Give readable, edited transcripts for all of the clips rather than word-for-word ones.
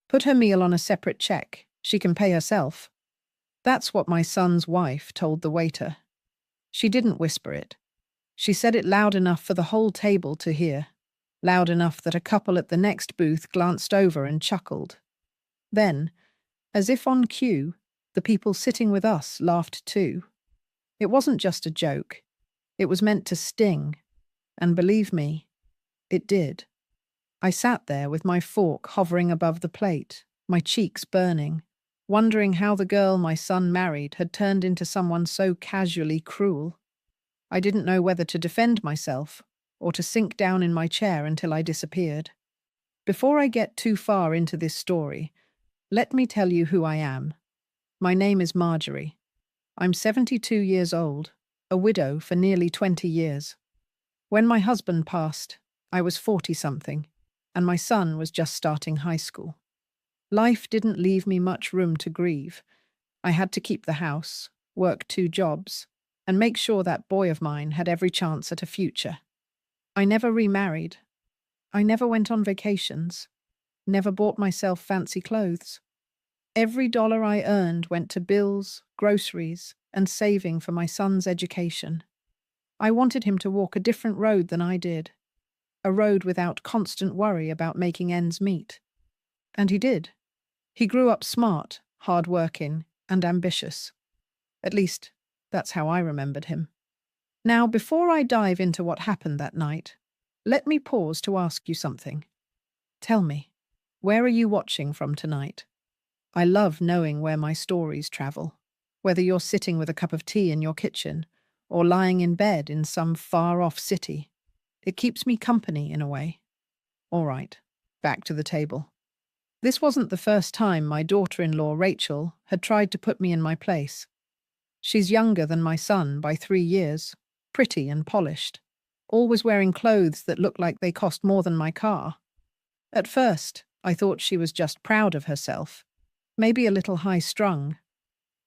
Put her meal on a separate check. She can pay herself. That's what my son's wife told the waiter. She didn't whisper it. She said it loud enough for the whole table to hear, loud enough that a couple at the next booth glanced over and chuckled. Then, as if on cue, the people sitting with us laughed too. It wasn't just a joke. It was meant to sting. And believe me, it did. I sat there with my fork hovering above the plate, my cheeks burning, wondering how the girl my son married had turned into someone so casually cruel. I didn't know whether to defend myself or to sink down in my chair until I disappeared. Before I get too far into this story, let me tell you who I am. My name is Marjorie. I'm 72 years old, a widow for nearly 20 years. When my husband passed, I was 40-something, and my son was just starting high school. Life didn't leave me much room to grieve. I had to keep the house, work 2 jobs, and make sure that boy of mine had every chance at a future. I never remarried. I never went on vacations, never bought myself fancy clothes. Every dollar I earned went to bills, groceries, and saving for my son's education. I wanted him to walk a different road than I did, a road without constant worry about making ends meet. And he did. He grew up smart, hard-working, and ambitious. At least, that's how I remembered him. Now, before I dive into what happened that night, let me pause to ask you something. Tell me, where are you watching from tonight? I love knowing where my stories travel, whether you're sitting with a cup of tea in your kitchen or lying in bed in some far-off city. It keeps me company in a way. All right, back to the table. This wasn't the first time my daughter-in-law, Rachel, had tried to put me in my place. She's younger than my son by 3 years, pretty and polished, always wearing clothes that look like they cost more than my car. At first, I thought she was just proud of herself, maybe a little high-strung.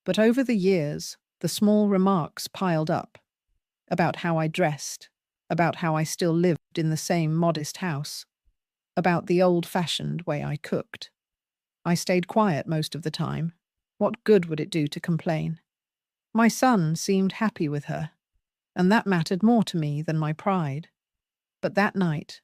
But over the years, the small remarks piled up, about how I dressed, about how I still lived in the same modest house, about the old-fashioned way I cooked. I stayed quiet most of the time. What good would it do to complain? My son seemed happy with her, and that mattered more to me than my pride. But that night,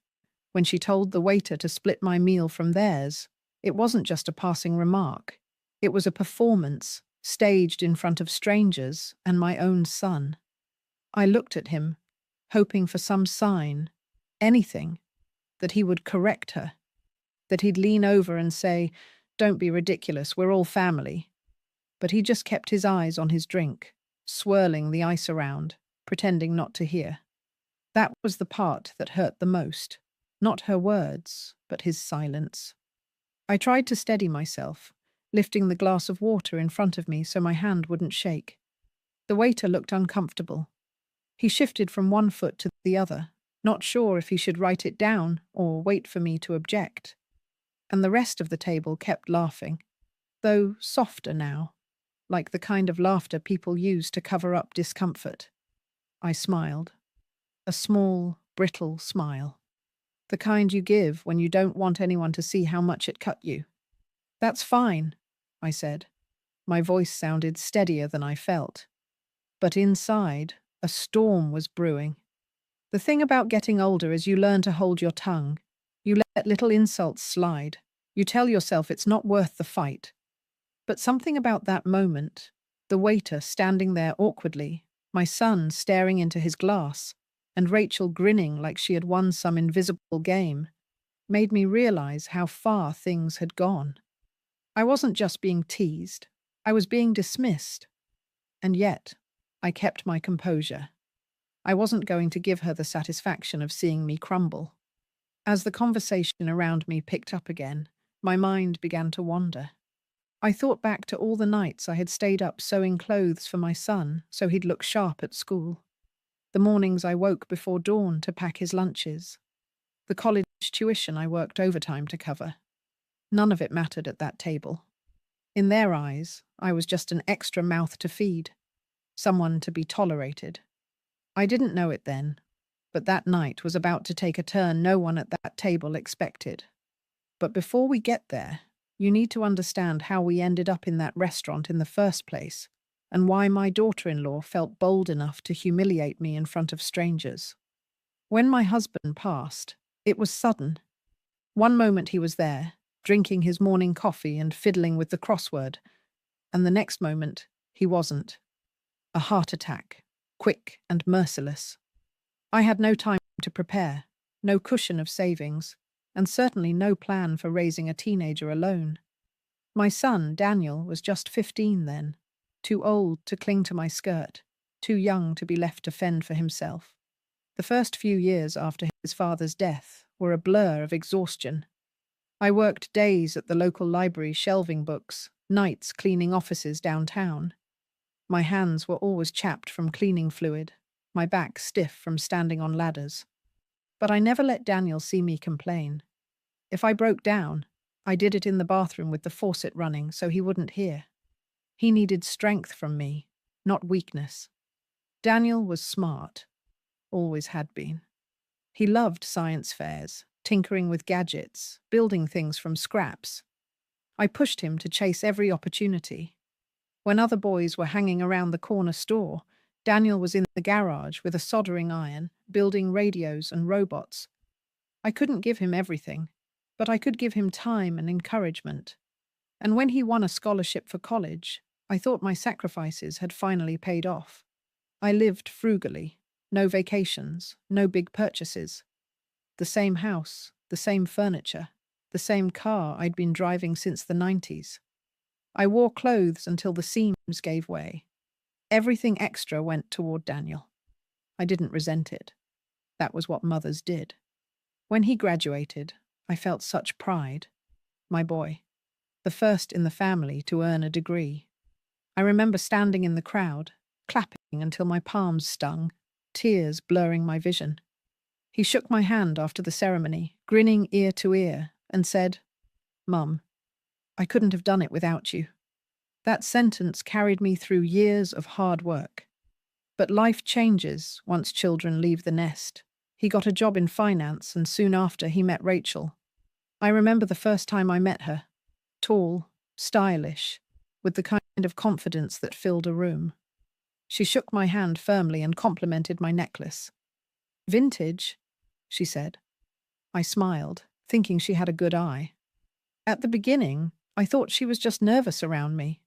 when she told the waiter to split my meal from theirs, it wasn't just a passing remark. It was a performance, staged in front of strangers and my own son. I looked at him, hoping for some sign, anything, that he would correct her, that he'd lean over and say, "Don't be ridiculous, we're all family." But he just kept his eyes on his drink, swirling the ice around, pretending not to hear. That was the part that hurt the most. Not her words, but his silence. I tried to steady myself, lifting the glass of water in front of me so my hand wouldn't shake. The waiter looked uncomfortable. He shifted from one foot to the other, not sure if he should write it down or wait for me to object. And the rest of the table kept laughing, though softer now, like the kind of laughter people use to cover up discomfort. I smiled. A small, brittle smile. The kind you give when you don't want anyone to see how much it cut you. "That's fine," I said. My voice sounded steadier than I felt. But inside, a storm was brewing. The thing about getting older is you learn to hold your tongue. You let little insults slide. You tell yourself it's not worth the fight. But something about that moment, the waiter standing there awkwardly, my son staring into his glass, and Rachel grinning like she had won some invisible game, made me realize how far things had gone. I wasn't just being teased. I was being dismissed. And yet, I kept my composure. I wasn't going to give her the satisfaction of seeing me crumble. As the conversation around me picked up again, my mind began to wander. I thought back to all the nights I had stayed up sewing clothes for my son so he'd look sharp at school. The mornings I woke before dawn to pack his lunches. The college tuition I worked overtime to cover. None of it mattered at that table. In their eyes, I was just an extra mouth to feed, someone to be tolerated. I didn't know it then, but that night was about to take a turn no one at that table expected. But before we get there, You need to understand how we ended up in that restaurant in the first place, and why my daughter-in-law felt bold enough to humiliate me in front of strangers. When my husband passed, it was sudden. One moment he was there, drinking his morning coffee and fiddling with the crossword, and the next moment he wasn't. A heart attack, quick and merciless. I had no time to prepare, no cushion of savings, and certainly no plan for raising a teenager alone. My son, Daniel, was just 15 then, too old to cling to my skirt, too young to be left to fend for himself. The first few years after his father's death were a blur of exhaustion. I worked days at the local library shelving books, nights cleaning offices downtown. My hands were always chapped from cleaning fluid, my back stiff from standing on ladders. But I never let Daniel see me complain. If I broke down, I did it in the bathroom with the faucet running so he wouldn't hear. He needed strength from me, not weakness. Daniel was smart, always had been. He loved science fairs, tinkering with gadgets, building things from scraps. I pushed him to chase every opportunity. When other boys were hanging around the corner store, Daniel was in the garage with a soldering iron, building radios and robots. I couldn't give him everything, but I could give him time and encouragement. And when he won a scholarship for college, I thought my sacrifices had finally paid off. I lived frugally, no vacations, no big purchases. The same house, the same furniture, the same car I'd been driving since the 90s. I wore clothes until the seams gave way. Everything extra went toward Daniel. I didn't resent it. That was what mothers did. When he graduated, I felt such pride. My boy, the first in the family to earn a degree. I remember standing in the crowd, clapping until my palms stung, tears blurring my vision. He shook my hand after the ceremony, grinning ear to ear, and said, "Mum, I couldn't have done it without you." That sentence carried me through years of hard work. But life changes once children leave the nest. He got a job in finance, and soon after he met Rachel. I remember the first time I met her. Tall, stylish, with the kind of confidence that filled a room. She shook my hand firmly and complimented my necklace. "Vintage," she said. I smiled, thinking she had a good eye. At the beginning, I thought she was just nervous around me,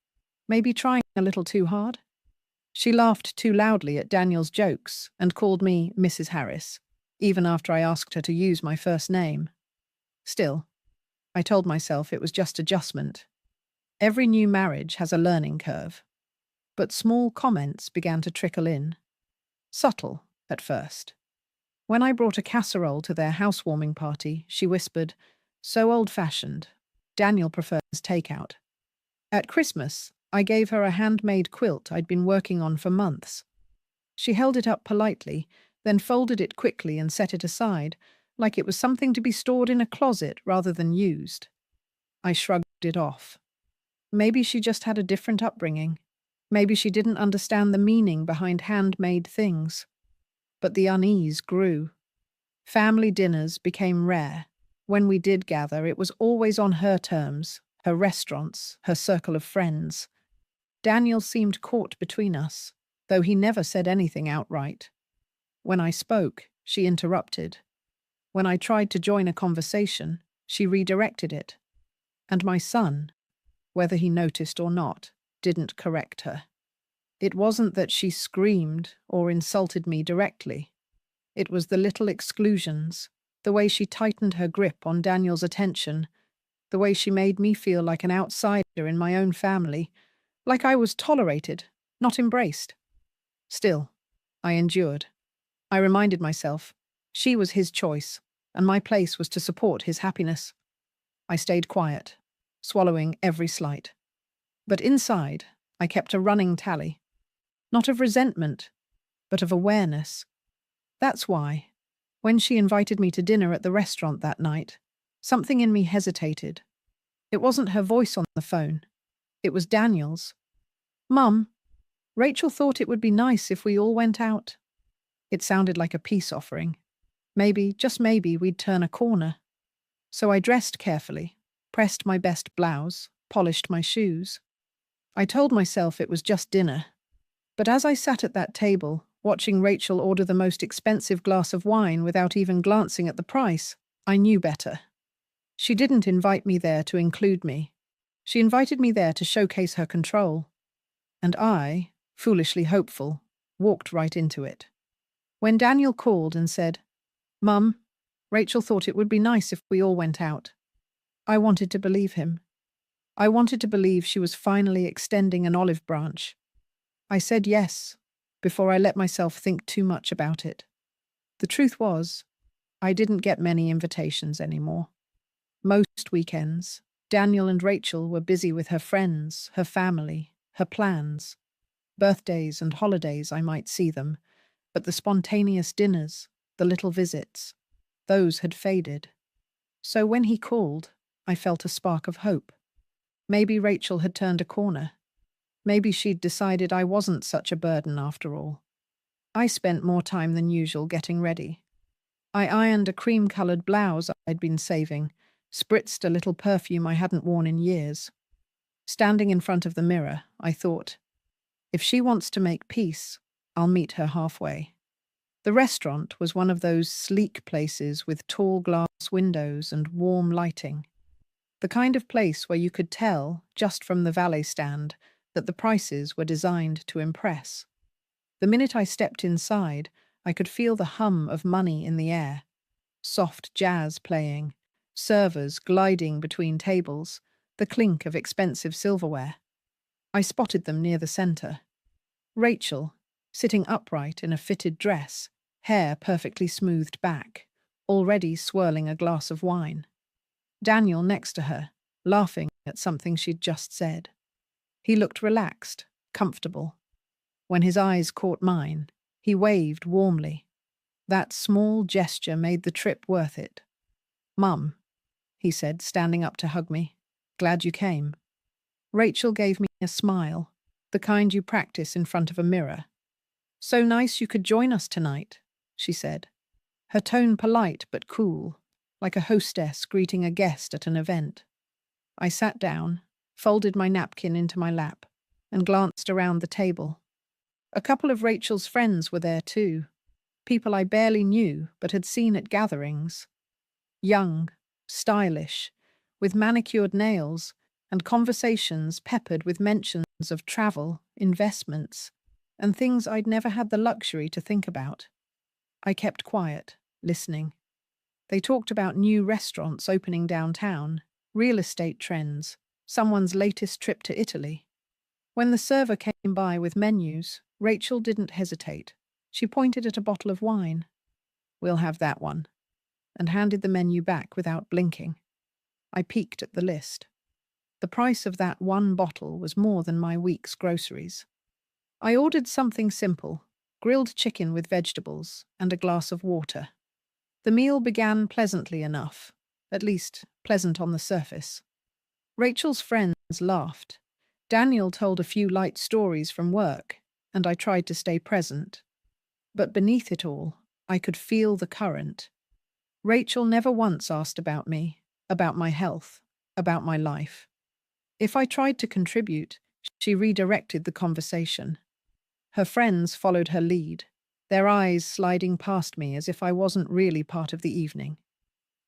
maybe trying a little too hard. She laughed too loudly at Daniel's jokes and called me Mrs. Harris, even after I asked her to use my first name. Still, I told myself it was just adjustment. Every new marriage has a learning curve. But small comments began to trickle in. Subtle, at first. When I brought a casserole to their housewarming party, she whispered, "So old-fashioned. Daniel prefers takeout." At Christmas, I gave her a handmade quilt I'd been working on for months. She held it up politely, then folded it quickly and set it aside, like it was something to be stored in a closet rather than used. I shrugged it off. Maybe she just had a different upbringing. Maybe she didn't understand the meaning behind handmade things. But the unease grew. Family dinners became rare. When we did gather, it was always on her terms, her restaurants, her circle of friends. Daniel seemed caught between us, though he never said anything outright. When I spoke, she interrupted. When I tried to join a conversation, she redirected it. And my son, whether he noticed or not, didn't correct her. It wasn't that she screamed or insulted me directly. It was the little exclusions, the way she tightened her grip on Daniel's attention, the way she made me feel like an outsider in my own family, like I was tolerated, not embraced. Still, I endured. I reminded myself, she was his choice, and my place was to support his happiness. I stayed quiet, swallowing every slight. But inside, I kept a running tally. Not of resentment, but of awareness. That's why, when she invited me to dinner at the restaurant that night, something in me hesitated. It wasn't her voice on the phone. It was Daniel's. "Mum, Rachel thought it would be nice if we all went out." It sounded like a peace offering. Maybe, just maybe, we'd turn a corner. So I dressed carefully. pressed my best blouse, polished my shoes. I told myself it was just dinner. But as I sat at that table, watching Rachel order the most expensive glass of wine without even glancing at the price, I knew better. She didn't invite me there to include me. She invited me there to showcase her control. And I, foolishly hopeful, walked right into it. When Daniel called and said, "Mum, Rachel thought it would be nice if we all went out," I wanted to believe him. I wanted to believe she was finally extending an olive branch. I said yes, before I let myself think too much about it. The truth was, I didn't get many invitations anymore. Most weekends, Daniel and Rachel were busy with her friends, her family, her plans. Birthdays and holidays I might see them, but the spontaneous dinners, the little visits, those had faded. So when he called, I felt a spark of hope. Maybe Rachel had turned a corner. Maybe she'd decided I wasn't such a burden after all. I spent more time than usual getting ready. I ironed a cream-colored blouse I'd been saving, spritzed a little perfume I hadn't worn in years. Standing in front of the mirror, I thought, if she wants to make peace, I'll meet her halfway. The restaurant was one of those sleek places with tall glass windows and warm lighting. The kind of place where you could tell, just from the valet stand, that the prices were designed to impress. The minute I stepped inside, I could feel the hum of money in the air. Soft jazz playing, servers gliding between tables, the clink of expensive silverware. I spotted them near the center. Rachel, sitting upright in a fitted dress, hair perfectly smoothed back, already swirling a glass of wine. Daniel next to her, laughing at something she'd just said. He looked relaxed, comfortable. When his eyes caught mine, he waved warmly. That small gesture made the trip worth it. "Mum," he said, standing up to hug me. "Glad you came." Rachel gave me a smile, the kind you practice in front of a mirror. "So nice you could join us tonight," she said. Her tone polite but cool, like a hostess greeting a guest at an event. I sat down, folded my napkin into my lap, and glanced around the table. A couple of Rachel's friends were there too, people I barely knew but had seen at gatherings. Young, stylish, with manicured nails, and conversations peppered with mentions of travel, investments, and things I'd never had the luxury to think about. I kept quiet, listening. They talked about new restaurants opening downtown, real estate trends, someone's latest trip to Italy. When the server came by with menus, Rachel didn't hesitate. She pointed at a bottle of wine. "We'll have that one," and handed the menu back without blinking. I peeked at the list. The price of that one bottle was more than my week's groceries. I ordered something simple, grilled chicken with vegetables and a glass of water. The meal began pleasantly enough, at least pleasant on the surface. Rachel's friends laughed. Daniel told a few light stories from work, and I tried to stay present. But beneath it all, I could feel the current. Rachel never once asked about me, about my health, about my life. If I tried to contribute, she redirected the conversation. Her friends followed her lead, their eyes sliding past me as if I wasn't really part of the evening.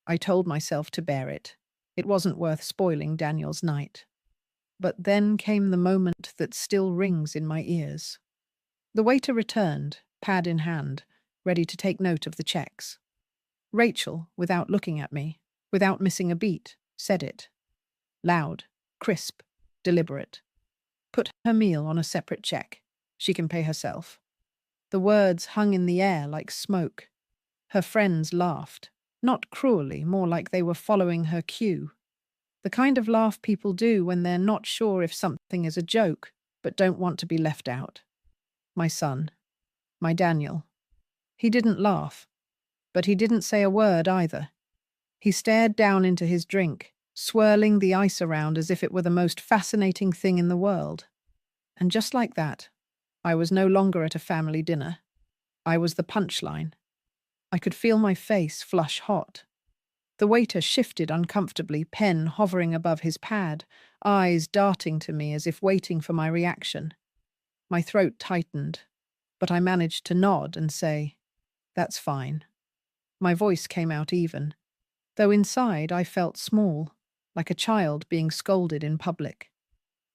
I told myself to bear it. It wasn't worth spoiling Daniel's night. But then came the moment that still rings in my ears. The waiter returned, pad in hand, ready to take note of the checks. Rachel, without looking at me, without missing a beat, said it. Loud, crisp, deliberate. "Put her meal on a separate check. She can pay herself." The words hung in the air like smoke. Her friends laughed, not cruelly, more like they were following her cue. The kind of laugh people do when they're not sure if something is a joke, but don't want to be left out. My son, my Daniel. He didn't laugh, but he didn't say a word either. He stared down into his drink, swirling the ice around as if it were the most fascinating thing in the world. And just like that, I was no longer at a family dinner. I was the punchline. I could feel my face flush hot. The waiter shifted uncomfortably, pen hovering above his pad, eyes darting to me as if waiting for my reaction. My throat tightened, but I managed to nod and say, "That's fine." My voice came out even, though inside I felt small, like a child being scolded in public.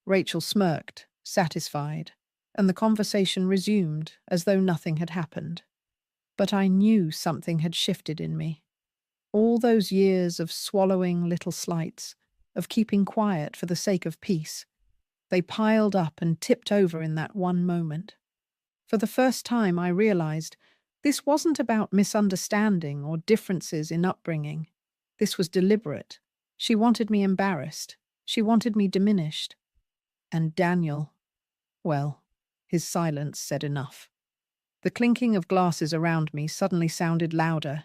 Rachel smirked, satisfied, and the conversation resumed as though nothing had happened. But I knew something had shifted in me. All those years of swallowing little slights, of keeping quiet for the sake of peace, they piled up and tipped over in that one moment. For the first time, I realized this wasn't about misunderstanding or differences in upbringing. This was deliberate. She wanted me embarrassed. She wanted me diminished. And Daniel, well, his silence said enough. The clinking of glasses around me suddenly sounded louder.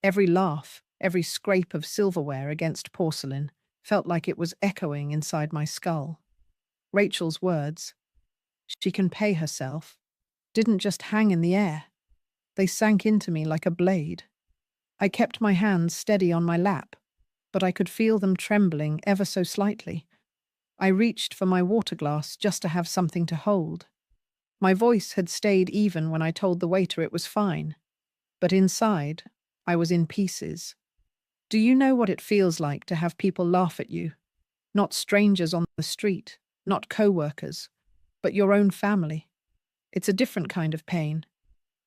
Every laugh, every scrape of silverware against porcelain felt like it was echoing inside my skull. Rachel's words, "She can pay herself," didn't just hang in the air. They sank into me like a blade. I kept my hands steady on my lap, but I could feel them trembling ever so slightly. I reached for my water glass just to have something to hold. My voice had stayed even when I told the waiter it was fine, but inside, I was in pieces. Do you know what it feels like to have people laugh at you? Not strangers on the street, not co-workers, but your own family. It's a different kind of pain.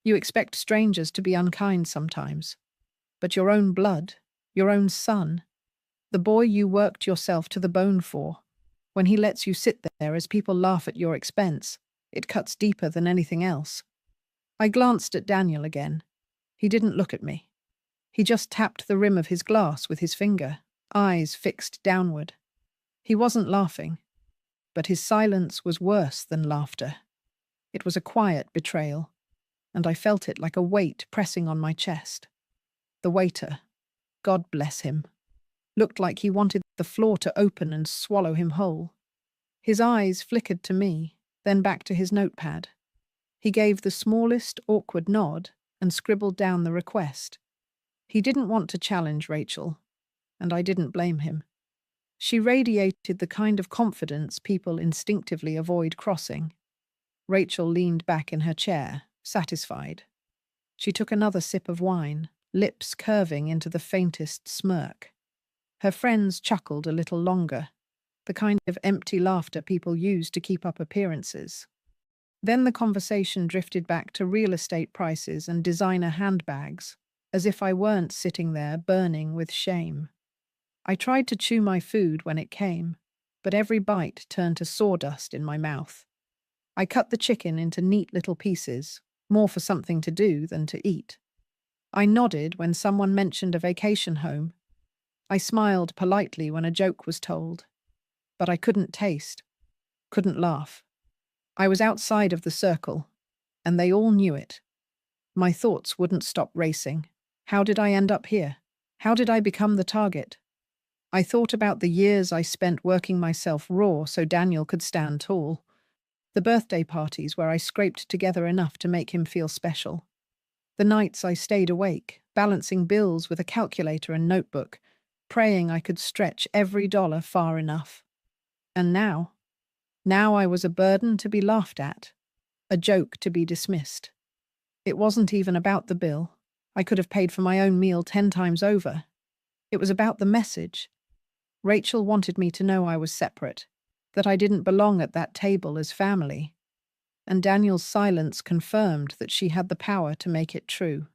You expect strangers to be unkind sometimes, but your own blood, your own son, the boy you worked yourself to the bone for, when he lets you sit there as people laugh at your expense, it cuts deeper than anything else. I glanced at Daniel again. He didn't look at me. He just tapped the rim of his glass with his finger, eyes fixed downward. He wasn't laughing, but his silence was worse than laughter. It was a quiet betrayal, and I felt it like a weight pressing on my chest. The waiter, God bless him, looked like he wanted the floor to open and swallow him whole. His eyes flickered to me, then back to his notepad. He gave the smallest awkward nod and scribbled down the request. He didn't want to challenge Rachel, and I didn't blame him. She radiated the kind of confidence people instinctively avoid crossing. Rachel leaned back in her chair, satisfied. She took another sip of wine, lips curving into the faintest smirk. Her friends chuckled a little longer, the kind of empty laughter people use to keep up appearances. Then the conversation drifted back to real estate prices and designer handbags, as if I weren't sitting there burning with shame. I tried to chew my food when it came, but every bite turned to sawdust in my mouth. I cut the chicken into neat little pieces, more for something to do than to eat. I nodded when someone mentioned a vacation home. I smiled politely when a joke was told. But I couldn't taste, couldn't laugh. I was outside of the circle, and they all knew it. My thoughts wouldn't stop racing. How did I end up here? How did I become the target? I thought about the years I spent working myself raw so Daniel could stand tall. The birthday parties where I scraped together enough to make him feel special. The nights I stayed awake, balancing bills with a calculator and notebook, praying I could stretch every dollar far enough. And now I was a burden to be laughed at, a joke to be dismissed. It wasn't even about the bill. I could have paid for my own meal 10 times over. It was about the message. Rachel wanted me to know I was separate, that I didn't belong at that table as family. And Daniel's silence confirmed that she had the power to make it true.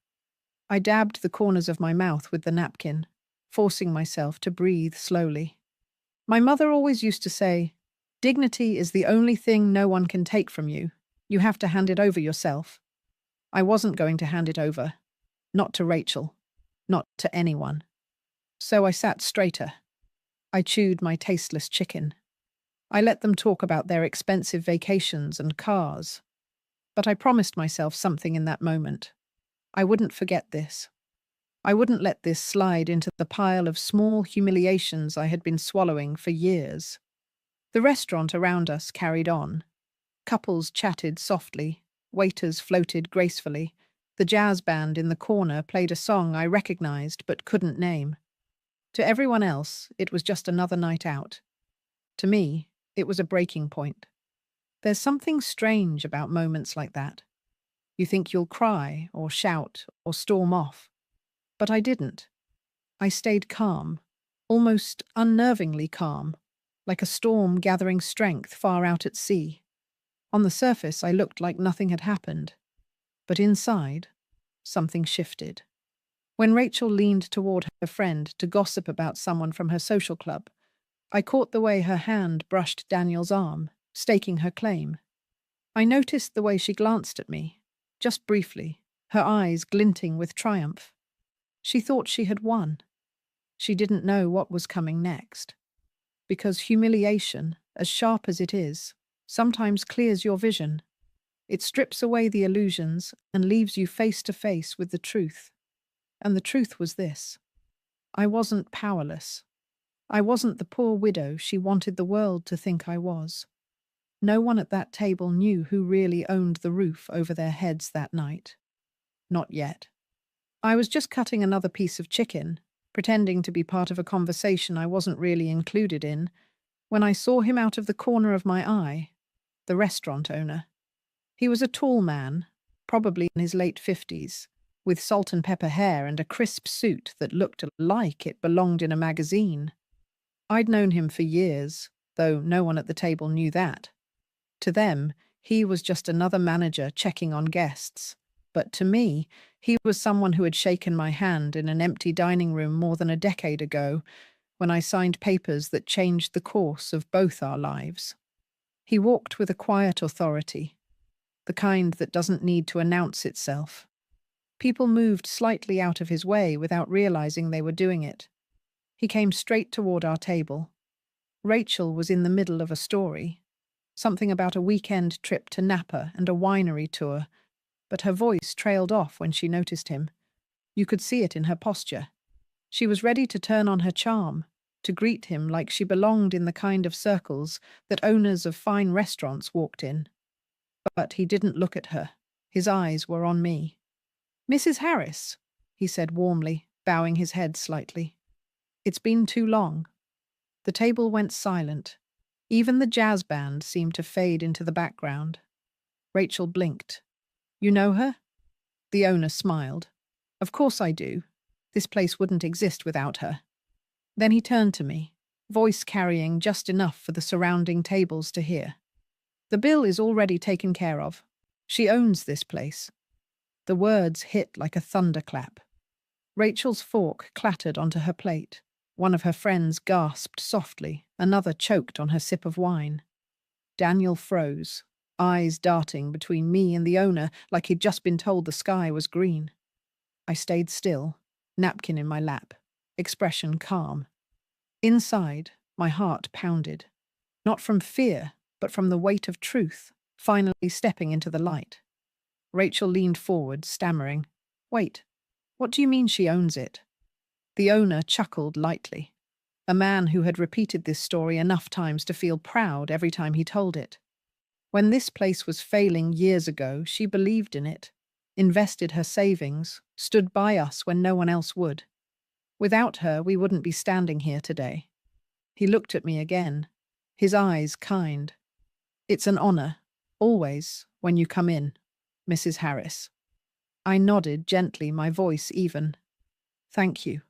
I dabbed the corners of my mouth with the napkin, forcing myself to breathe slowly. My mother always used to say, "Dignity is the only thing no one can take from you. You have to hand it over yourself." I wasn't going to hand it over. Not to Rachel. Not to anyone. So I sat straighter. I chewed my tasteless chicken. I let them talk about their expensive vacations and cars. But I promised myself something in that moment. I wouldn't forget this. I wouldn't let this slide into the pile of small humiliations I had been swallowing for years. The restaurant around us carried on. Couples chatted softly, waiters floated gracefully. The jazz band in the corner played a song I recognized but couldn't name. To everyone else, it was just another night out. To me, it was a breaking point. There's something strange about moments like that. You think you'll cry or shout or storm off. But I didn't. I stayed calm, almost unnervingly calm, like a storm gathering strength far out at sea. On the surface, I looked like nothing had happened. But inside, something shifted. When Rachel leaned toward her friend to gossip about someone from her social club, I caught the way her hand brushed Daniel's arm, staking her claim. I noticed the way she glanced at me, just briefly, her eyes glinting with triumph. She thought she had won. She didn't know what was coming next. Because humiliation, as sharp as it is, sometimes clears your vision. It strips away the illusions and leaves you face to face with the truth. And the truth was this: I wasn't powerless. I wasn't the poor widow she wanted the world to think I was. No one at that table knew who really owned the roof over their heads that night. Not yet. I was just cutting another piece of chicken, pretending to be part of a conversation I wasn't really included in, when I saw him out of the corner of my eye, the restaurant owner. He was a tall man, probably in his late 50s, with salt and pepper hair and a crisp suit that looked like it belonged in a magazine. I'd known him for years, though no one at the table knew that. To them, he was just another manager checking on guests. But to me, he was someone who had shaken my hand in an empty dining room more than a decade ago, when I signed papers that changed the course of both our lives. He walked with a quiet authority, the kind that doesn't need to announce itself. People moved slightly out of his way without realizing they were doing it. He came straight toward our table. Rachel was in the middle of a story, something about a weekend trip to Napa and a winery tour, but her voice trailed off when she noticed him. You could see it in her posture. She was ready to turn on her charm, to greet him like she belonged in the kind of circles that owners of fine restaurants walked in. But he didn't look at her. His eyes were on me. "Mrs. Harris," he said warmly, bowing his head slightly. "It's been too long." The table went silent. Even the jazz band seemed to fade into the background. Rachel blinked. "You know her?" The owner smiled. "Of course I do. This place wouldn't exist without her." Then he turned to me, voice carrying just enough for the surrounding tables to hear. "The bill is already taken care of. She owns this place." The words hit like a thunderclap. Rachel's fork clattered onto her plate. One of her friends gasped softly, another choked on her sip of wine. Daniel froze, eyes darting between me and the owner like he'd just been told the sky was green. I stayed still, napkin in my lap, expression calm. Inside, my heart pounded. Not from fear, but from the weight of truth, finally stepping into the light. Rachel leaned forward, stammering, "Wait, what do you mean she owns it?" The owner chuckled lightly. A man who had repeated this story enough times to feel proud every time he told it. When this place was failing years ago, she believed in it, invested her savings, stood by us when no one else would. Without her, we wouldn't be standing here today. He looked at me again, his eyes kind. "It's an honor, always, when you come in, Mrs. Harris." I nodded gently, my voice even. "Thank you."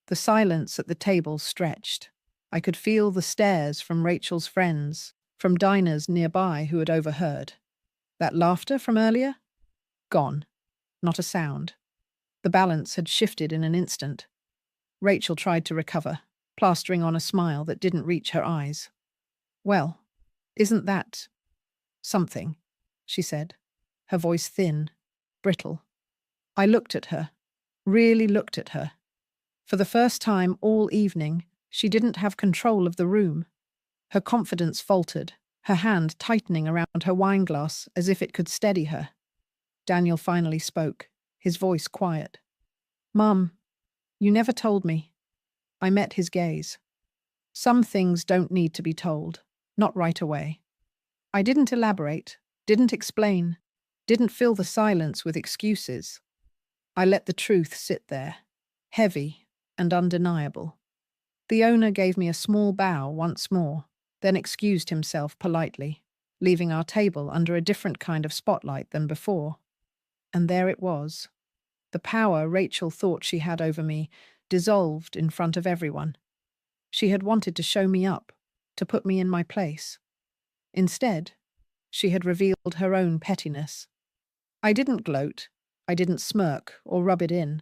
The silence at the table stretched. I could feel the stares from Rachel's friends, from diners nearby who had overheard. That laughter from earlier? Gone. Not a sound. The balance had shifted in an instant. Rachel tried to recover, plastering on a smile that didn't reach her eyes. "Well, isn't that something?" she said, her voice thin, brittle. I looked at her, really looked at her. For the first time all evening, she didn't have control of the room. Her confidence faltered, her hand tightening around her wineglass as if it could steady her. Daniel finally spoke, his voice quiet. "Mum, you never told me." I met his gaze. Some things don't need to be told, not right away. I didn't elaborate, didn't explain, didn't fill the silence with excuses. I let the truth sit there, heavy and undeniable. The owner gave me a small bow once more, then excused himself politely, leaving our table under a different kind of spotlight than before. And there it was. The power Rachel thought she had over me dissolved in front of everyone. She had wanted to show me up, to put me in my place. Instead, she had revealed her own pettiness. I didn't gloat, I didn't smirk or rub it in.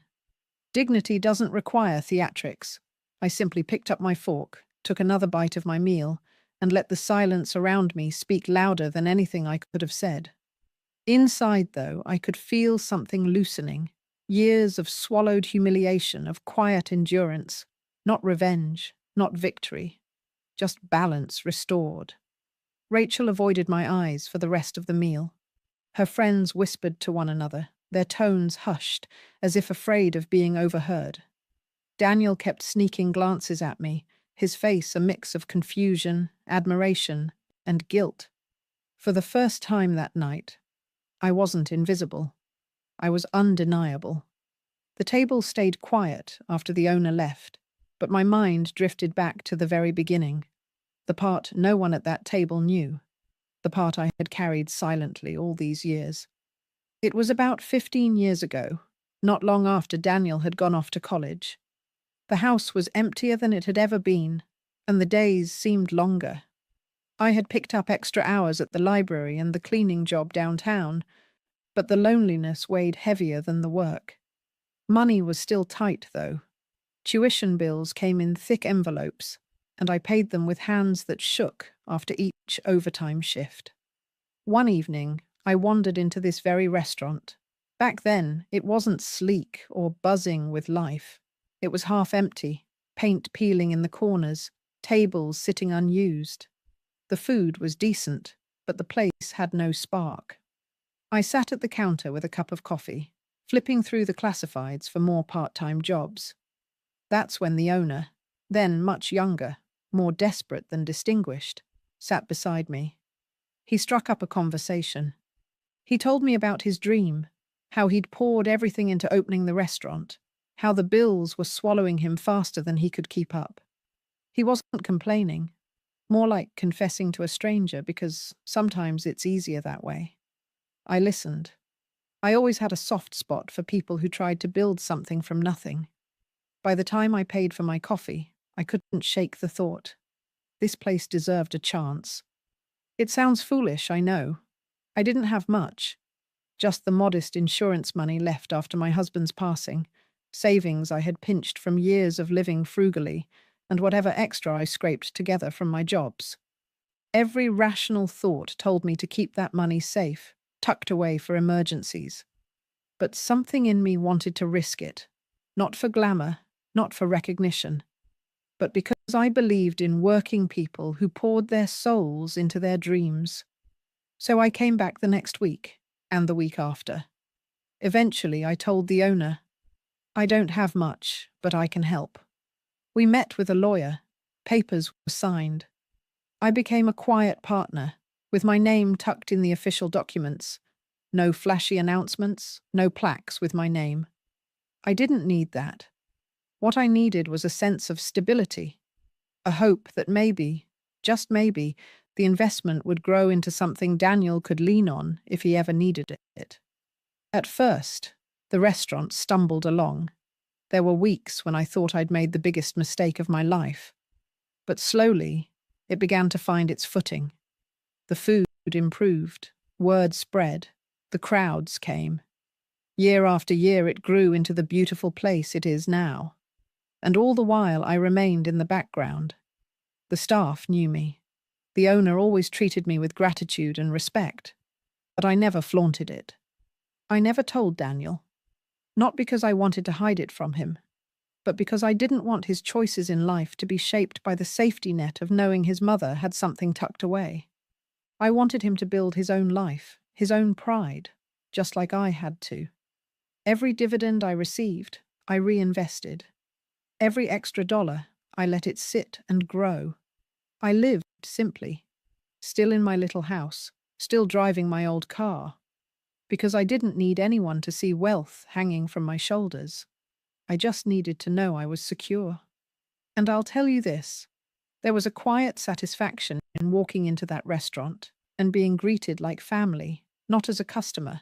Dignity doesn't require theatrics. I simply picked up my fork, took another bite of my meal, and let the silence around me speak louder than anything I could have said. Inside, though, I could feel something loosening. Years of swallowed humiliation, of quiet endurance. Not revenge, not victory. Just balance restored. Rachel avoided my eyes for the rest of the meal. Her friends whispered to one another, their tones hushed, as if afraid of being overheard. Daniel kept sneaking glances at me, his face a mix of confusion, admiration, and guilt. For the first time that night, I wasn't invisible. I was undeniable. The table stayed quiet after the owner left, but my mind drifted back to the very beginning, the part no one at that table knew, the part I had carried silently all these years. It was about 15 years ago, not long after Daniel had gone off to college. The house was emptier than it had ever been, and the days seemed longer. I had picked up extra hours at the library and the cleaning job downtown, but the loneliness weighed heavier than the work. Money was still tight, though. Tuition bills came in thick envelopes, and I paid them with hands that shook after each overtime shift. One evening, I wandered into this very restaurant. Back then, it wasn't sleek or buzzing with life. It was half empty, paint peeling in the corners, tables sitting unused. The food was decent, but the place had no spark. I sat at the counter with a cup of coffee, flipping through the classifieds for more part-time jobs. That's when the owner, then much younger, more desperate than distinguished, sat beside me. He struck up a conversation. He told me about his dream, how he'd poured everything into opening the restaurant, how the bills were swallowing him faster than he could keep up. He wasn't complaining, more like confessing to a stranger because sometimes it's easier that way. I listened. I always had a soft spot for people who tried to build something from nothing. By the time I paid for my coffee, I couldn't shake the thought. This place deserved a chance. It sounds foolish, I know. I didn't have much, just the modest insurance money left after my husband's passing, savings I had pinched from years of living frugally, and whatever extra I scraped together from my jobs. Every rational thought told me to keep that money safe, tucked away for emergencies. But something in me wanted to risk it, not for glamour, not for recognition, but because I believed in working people who poured their souls into their dreams. So I came back the next week, and the week after. Eventually, I told the owner, "I don't have much, but I can help." We met with a lawyer. Papers were signed. I became a quiet partner, with my name tucked in the official documents. No flashy announcements, no plaques with my name. I didn't need that. What I needed was a sense of stability, a hope that maybe, just maybe, the investment would grow into something Daniel could lean on if he ever needed it. At first, the restaurant stumbled along. There were weeks when I thought I'd made the biggest mistake of my life. But slowly, it began to find its footing. The food improved, word spread, the crowds came. Year after year it grew into the beautiful place it is now. And all the while I remained in the background. The staff knew me. The owner always treated me with gratitude and respect, but I never flaunted it. I never told Daniel. Not because I wanted to hide it from him, but because I didn't want his choices in life to be shaped by the safety net of knowing his mother had something tucked away. I wanted him to build his own life, his own pride, just like I had to. Every dividend I received, I reinvested. Every extra dollar, I let it sit and grow. I lived simply, still in my little house, still driving my old car, because I didn't need anyone to see wealth hanging from my shoulders. I just needed to know I was secure. And I'll tell you this, there was a quiet satisfaction in walking into that restaurant and being greeted like family, not as a customer.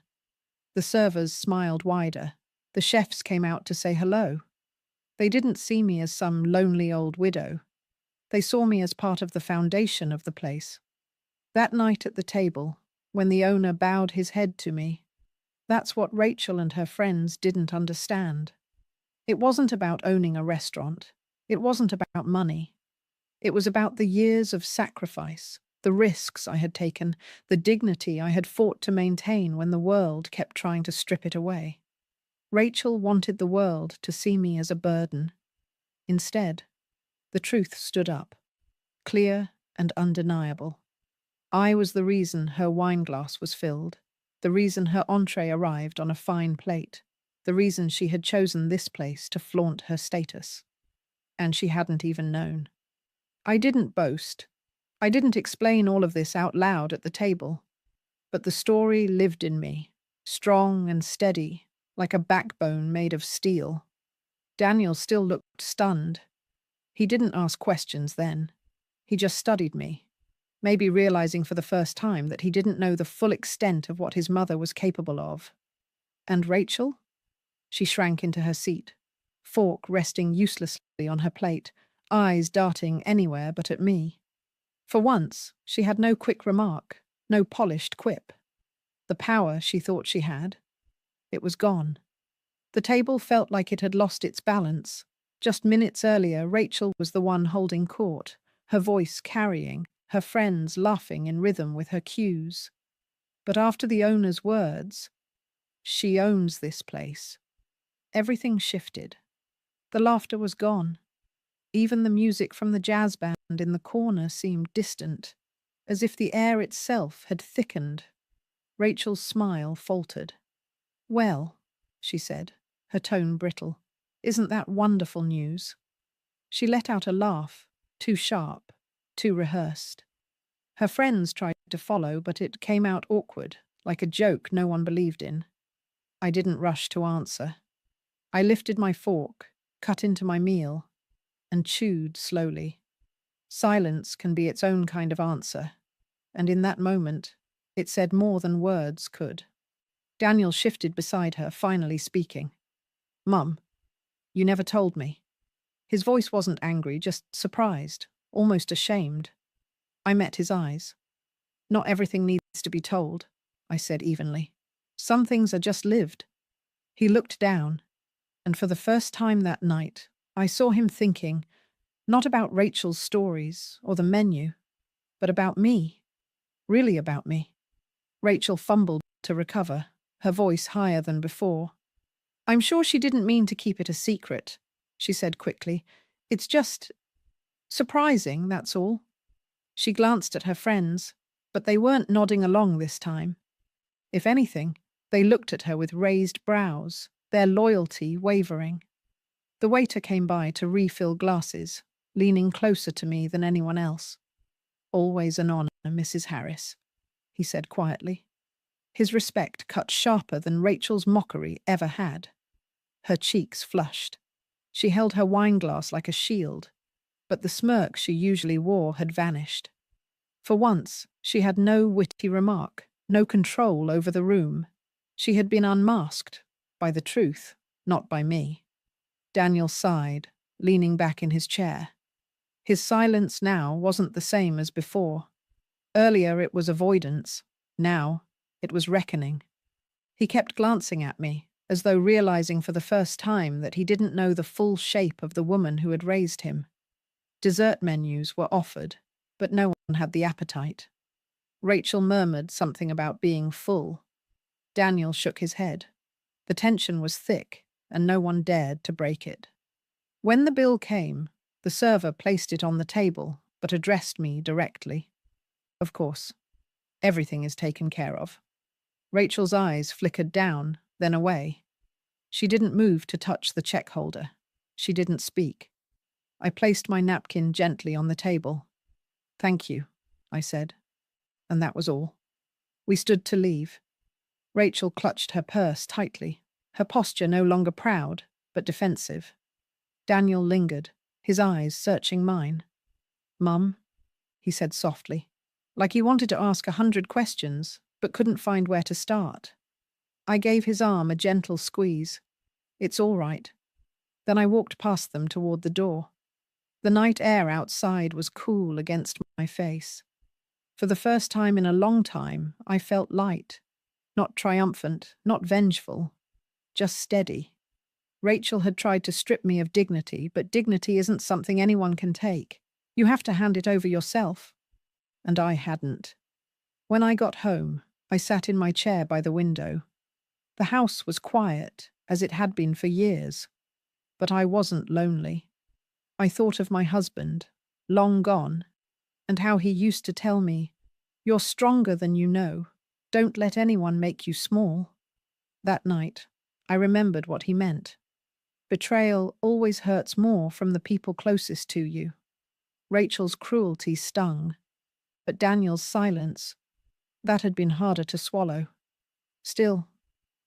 The servers smiled wider. The chefs came out to say hello. They didn't see me as some lonely old widow. They saw me as part of the foundation of the place. That night at the table, when the owner bowed his head to me, that's what Rachel and her friends didn't understand. It wasn't about owning a restaurant. It wasn't about money. It was about the years of sacrifice, the risks I had taken, the dignity I had fought to maintain when the world kept trying to strip it away. Rachel wanted the world to see me as a burden. Instead, the truth stood up, clear and undeniable. I was the reason her wineglass was filled, the reason her entree arrived on a fine plate, the reason she had chosen this place to flaunt her status. And she hadn't even known. I didn't boast. I didn't explain all of this out loud at the table. But the story lived in me, strong and steady, like a backbone made of steel. Daniel still looked stunned. He didn't ask questions then. He just studied me, maybe realizing for the first time that he didn't know the full extent of what his mother was capable of. And Rachel? She shrank into her seat, fork resting uselessly on her plate, eyes darting anywhere but at me. For once, she had no quick remark, no polished quip. The power she thought she had, it was gone. The table felt like it had lost its balance. Just minutes earlier, Rachel was the one holding court, her voice carrying, her friends laughing in rhythm with her cues. But after the owner's words, "She owns this place," everything shifted. The laughter was gone. Even the music from the jazz band in the corner seemed distant, as if the air itself had thickened. Rachel's smile faltered. "Well," she said, her tone brittle, "isn't that wonderful news?" She let out a laugh, too sharp, too rehearsed. Her friends tried to follow, but it came out awkward, like a joke no one believed in. I didn't rush to answer. I lifted my fork, cut into my meal, and chewed slowly. Silence can be its own kind of answer, and in that moment, it said more than words could. Daniel shifted beside her, finally speaking. "Mum, you never told me." His voice wasn't angry, just surprised, almost ashamed. I met his eyes. "Not everything needs to be told," I said evenly. "Some things are just lived." He looked down, and for the first time that night, I saw him thinking, not about Rachel's stories or the menu, but about me. Really about me. Rachel fumbled to recover, her voice higher than before. "I'm sure she didn't mean to keep it a secret," she said quickly. "It's just surprising, that's all." She glanced at her friends, but they weren't nodding along this time. If anything, they looked at her with raised brows, their loyalty wavering. The waiter came by to refill glasses, leaning closer to me than anyone else. "Always an honor, Mrs. Harris," he said quietly. His respect cut sharper than Rachel's mockery ever had. Her cheeks flushed. She held her wineglass like a shield, but the smirk she usually wore had vanished. For once, she had no witty remark, no control over the room. She had been unmasked by the truth, not by me. Daniel sighed, leaning back in his chair. His silence now wasn't the same as before. Earlier it was avoidance. Now it was reckoning. He kept glancing at me, as though realizing for the first time that he didn't know the full shape of the woman who had raised him. Dessert menus were offered, but no one had the appetite. Rachel murmured something about being full. Daniel shook his head. The tension was thick, and no one dared to break it. When the bill came, the server placed it on the table, but addressed me directly. "Of course, everything is taken care of." Rachel's eyes flickered down, then away. She didn't move to touch the check holder. She didn't speak. I placed my napkin gently on the table. "Thank you," I said. And that was all. We stood to leave. Rachel clutched her purse tightly, her posture no longer proud, but defensive. Daniel lingered, his eyes searching mine. "Mum," he said softly, like he wanted to ask 100 questions, but couldn't find where to start. I gave his arm a gentle squeeze. "It's all right." Then I walked past them toward the door. The night air outside was cool against my face. For the first time in a long time, I felt light. Not triumphant, not vengeful, just steady. Rachel had tried to strip me of dignity, but dignity isn't something anyone can take. You have to hand it over yourself. And I hadn't. When I got home, I sat in my chair by the window. The house was quiet, as it had been for years. But I wasn't lonely. I thought of my husband, long gone, and how he used to tell me, "You're stronger than you know. Don't let anyone make you small." That night, I remembered what he meant. Betrayal always hurts more from the people closest to you. Rachel's cruelty stung, but Daniel's silence, that had been harder to swallow. Still,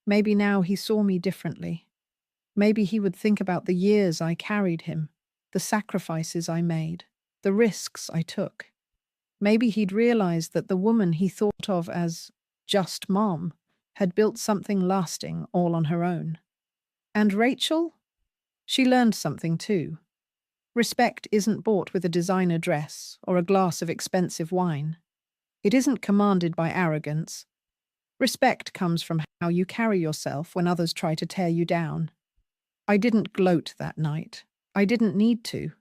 maybe now he saw me differently. Maybe he would think about the years I carried him, the sacrifices I made, the risks I took. Maybe he'd realize that the woman he thought of as just mom had built something lasting all on her own. And Rachel? She learned something too. Respect isn't bought with a designer dress or a glass of expensive wine. It isn't commanded by arrogance. Respect comes from how you carry yourself when others try to tear you down. I didn't gloat that night. I didn't need to.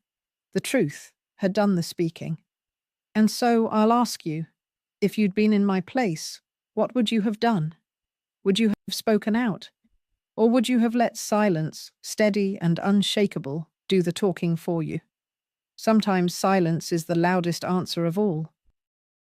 The truth had done the speaking. And so I'll ask you, if you'd been in my place, what would you have done? Would you have spoken out? Or would you have let silence, steady and unshakable, do the talking for you? Sometimes silence is the loudest answer of all.